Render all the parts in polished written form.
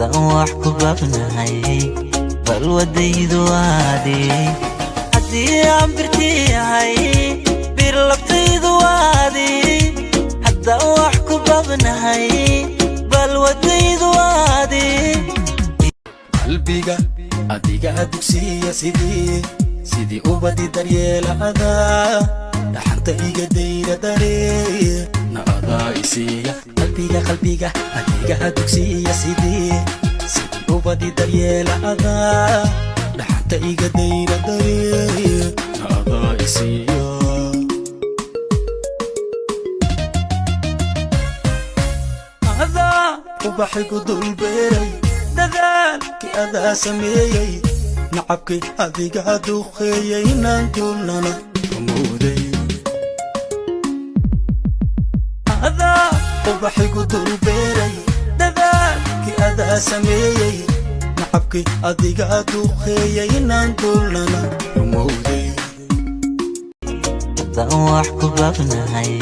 wax ku baqnahay bal wadaydu waadi hadii aan birtiyahay bir labtaydu waadi hadda wax ku baqnahay bal wadaydu waadi qalbiga adiga dugsiya sidii ubadi daryeelada dhaxanta iga dayra daree naada isiya qalbiga adiga dugsiya sidii ubadi daryeelada dhaxanta iga dayra daree naada isiya hada ubaxigu dul beeray dadaalki adaa sameeyay nacabki adiga duqeeyay inaan duulnana mooday hada ubaxigu dul beeray dadaalki adaa sameeyay nacabki adiga duqeeyay inaan duulnana mooday wax ku baqnahay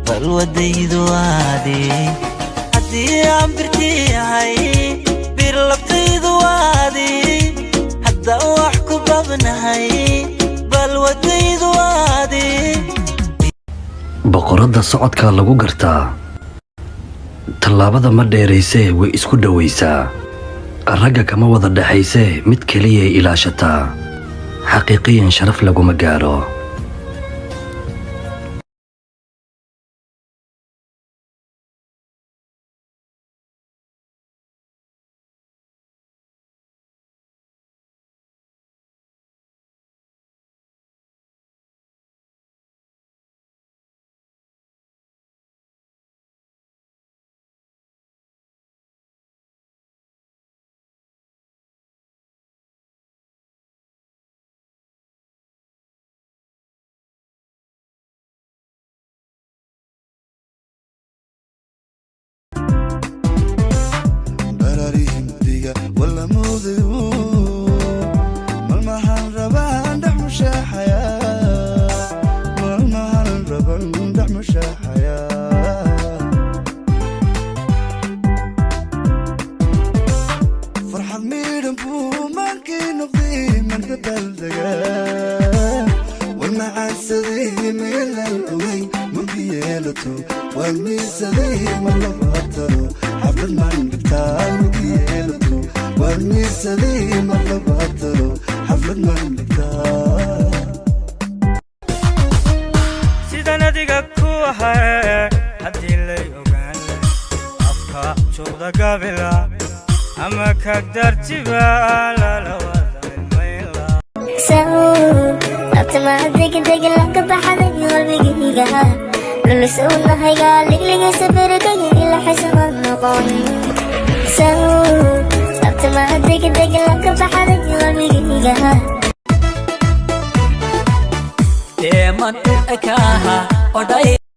bal wadaydu waadi hadii aan birtiyahay bir labtaydu waadi hadda wax ku baqnahay bal wadaydu waadi boqorada socodka lagu gartaa tallaabada ma dheeraysee way isku dhawaysaa ragga kama wada dhaxaysee mid kaliya ilaashataa xaqiiqiyan sharaf laguma gaaro ولا موضوع ملمحن ربان دحمش حياة ملمحن ربان دحمش حياة فرحة ميرن بومانكي نقضي من بدل دقاء والمعاسدي من القوي من بيالتو والميسدي من لبطلو حفل من بكتال مكيالتو والميسدي من لبطلو حفل من بكتال سيدا نديقا كوحا هدي اللي يوغان أفكا شوضا قابلا أما كقدر تبالا لوضع الميلا أبتما هديك لك بحدك والبقيقها للسونا هيقا لك سفرك إلا حسن النقون أبتما هديك لك بحدك والبقيقها ديمان أكاها